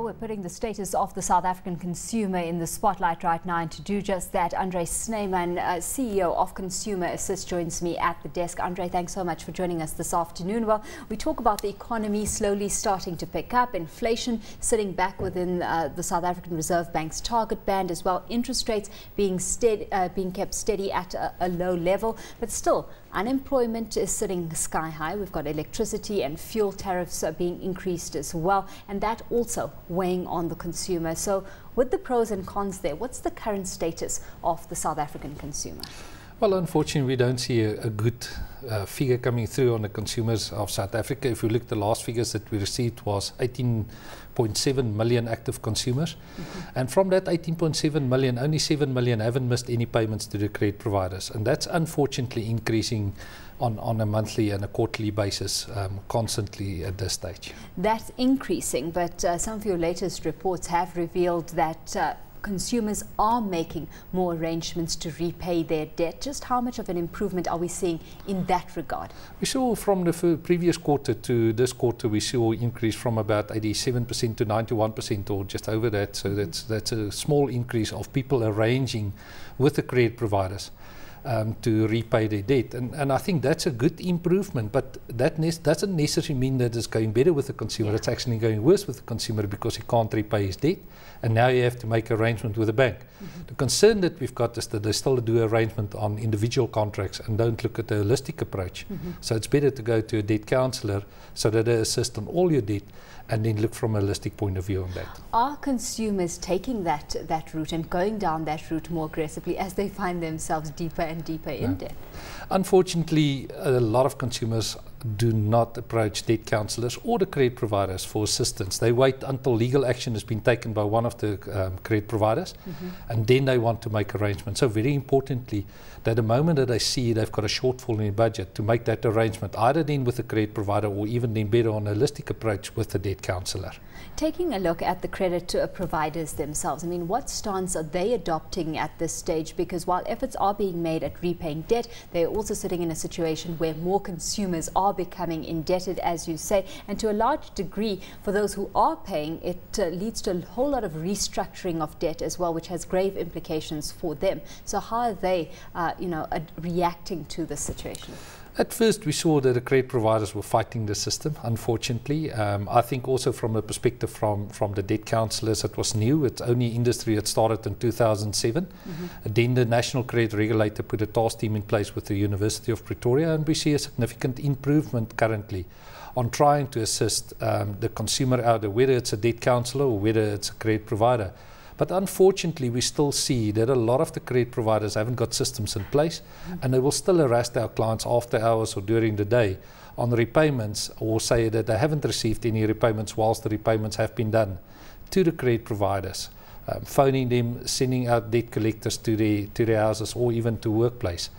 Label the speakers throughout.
Speaker 1: We're putting the status of the South African consumer in the spotlight right now, and to do just that, Andre Snyman, CEO of Consumer Assit, joins me at the desk. Andre, thanks so much for joining us this afternoon. Well, we talk about the economy slowly starting to pick up, inflation sitting back within the South African Reserve Bank's target band as well, interest rates being kept steady at a low level, but still unemployment is sitting sky high. We've got electricity and fuel tariffs being increased as well, and that also weighing on the consumer. So with the pros and cons there, what's the current status of the South African consumer?
Speaker 2: Well, unfortunately, we don't see a good figure coming through on the consumers of South Africa. If you look at the last figures that we received was 18.7 million active consumers. And from that 18.7 million, only 7 million haven't missed any payments to the credit providers. And that's unfortunately increasing on a monthly and a quarterly basis constantly at this stage.
Speaker 1: That's increasing, but some of your latest reports have revealed that consumers are making more arrangements to repay their debt. Just how much of an improvement are we seeing in that regard?
Speaker 2: We saw from the previous quarter to this quarter, we saw an increase from about 87% to 91% or just over that. So that's a small increase of people arranging with the credit providers to repay their debt. And I think that's a good improvement, but that doesn't necessarily mean that it's going better with the consumer. It's actually going worse with the consumer because he can't repay his debt, and now you have to make arrangement with the bank. The concern that we've got is that they still do arrangement on individual contracts and don't look at the holistic approach. So it's better to go to a debt counsellor so that they assist on all your debt and then look from a holistic point of view on that.
Speaker 1: Are consumers taking that route and going down that route more aggressively as they find themselves deeper and deeper in debt?
Speaker 2: Unfortunately, a lot of consumers do not approach debt counsellors or the credit providers for assistance. They wait until legal action has been taken by one of the credit providers, and then they want to make arrangements. So very importantly, that the moment that they see they've got a shortfall in their budget, to make that arrangement either then with the credit provider or even then better on a holistic approach with the debt counsellor.
Speaker 1: Taking a look at the credit providers themselves, I mean, what stance are they adopting at this stage? Because while efforts are being made at repaying debt, they're also sitting in a situation where more consumers are becoming indebted, as you say, and to a large degree, for those who are paying, it leads to a whole lot of restructuring of debt as well, which has grave implications for them. So how are they, reacting to this situation?
Speaker 2: At first, we saw that the credit providers were fighting the system, unfortunately. I think also from a perspective from the debt counsellors, it was new. It's only industry that started in 2007. Then the National Credit Regulator put a task team in place with the University of Pretoria, and we see a significant improvement currently on trying to assist the consumer out there, whether it's a debt counsellor or whether it's a credit provider. But unfortunately, we still see that a lot of the credit providers haven't got systems in place, and they will still harass our clients after hours or during the day on repayments, or say that they haven't received any repayments whilst the repayments have been done to the credit providers, phoning them, sending out debt collectors to their houses or even to workplace.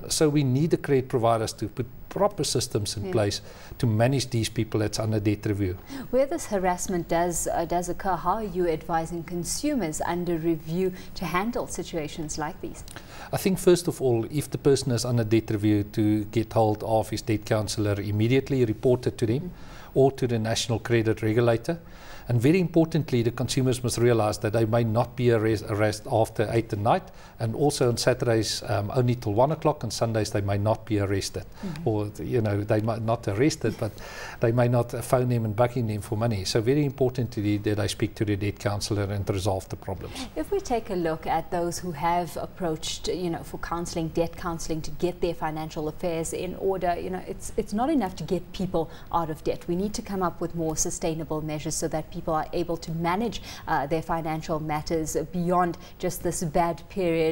Speaker 2: So we need the credit providers to put proper systems in place to manage these people that's under debt review. Where
Speaker 1: this harassment does occur, how are you advising consumers under review to handle situations like these?
Speaker 2: I think first of all, if the person is under debt review, to get hold of his debt counsellor immediately, report it to them or to the National Credit Regulator. And very importantly, the consumers must realize that they may not be arrested after 8 at night, and also on Saturdays only till 1 o'clock, and Sundays they may not be arrested. Or, they might not arrested, but they may not phone them and bugging them for money. So very importantly that I speak to the debt counsellor and resolve the problems.
Speaker 1: If we take a look at those who have approached, for counselling, debt counselling, to get their financial affairs in order, it's not enough to get people out of debt. We need to come up with more sustainable measures so that people are able to manage their financial matters beyond just this bad period.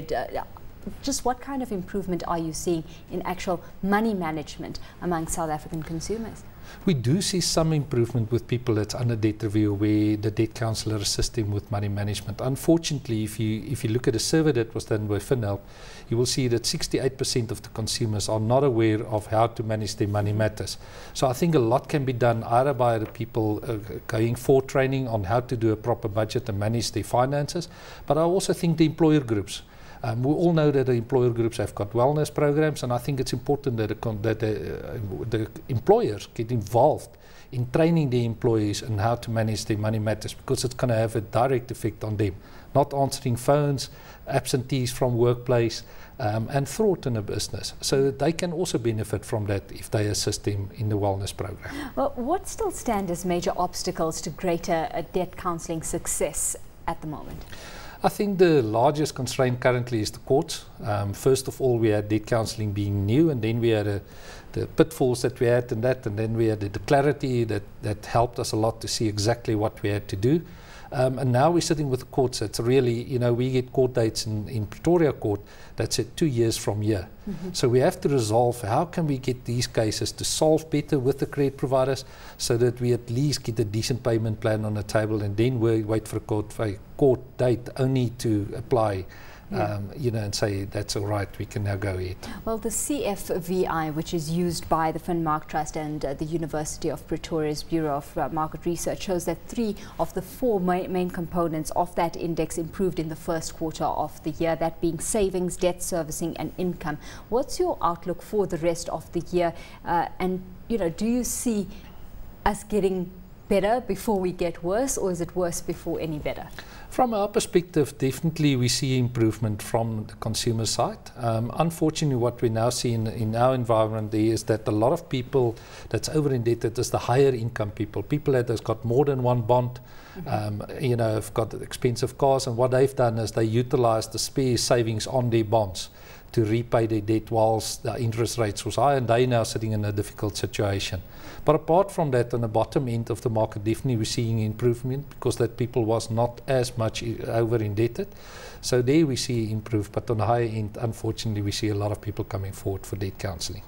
Speaker 1: Just what kind of improvement are you seeing in actual money management among South African consumers?
Speaker 2: We do see some improvement with people that's under debt review, where the debt counsellor assists them with money management. Unfortunately, if you look at a survey that was done by FinHelp, you will see that 68% of the consumers are not aware of how to manage their money matters. So I think a lot can be done either by the people going for training on how to do a proper budget and manage their finances, but I also think the employer groups. We all know that the employer groups have got wellness programs, and I think it's important that the employers get involved in training the employees and how to manage their money matters, because it's going to have a direct effect on them. Not answering phones, absentees from workplace, and fraud in a business. So that they can also benefit from that if they assist them in the wellness program.
Speaker 1: Well, what still stand as major obstacles to greater debt counselling success at the moment?
Speaker 2: I think the largest constraint currently is the courts. First of all, we had debt counselling being new, and then we had the pitfalls that we had in that, and then we had the clarity that helped us a lot to see exactly what we had to do. And now we're sitting with the courts. It's really, we get court dates in Pretoria Court that's at 2 years from here. So we have to resolve how can we get these cases to solve better with the credit providers, so that we at least get a decent payment plan on the table, and then we wait for a court date only to apply. And say that's all right, we can now go ahead.
Speaker 1: Well, the CFVI, which is used by the Finmark Trust and the University of Pretoria's Bureau of Market Research, shows that 3 of the 4 main components of that index improved in the first quarter of the year, that being savings, debt servicing and income. What's your outlook for the rest of the year? And do you see us getting better before we get worse, or is it worse before any better?
Speaker 2: From our perspective, definitely we see improvement from the consumer side. Unfortunately, what we now see in our environment there is that a lot of people that's over-indebted is the higher income people that has got more than one bond, have got expensive cars, and what they've done is they utilize the spare savings on their bonds to repay their debt whilst the interest rates was high, and they're now sitting in a difficult situation. But apart from that, on the bottom end of the market, definitely we're seeing improvement, because that people was not as much over-indebted. So there we see improve, but on the higher end, unfortunately, we see a lot of people coming forward for debt counselling.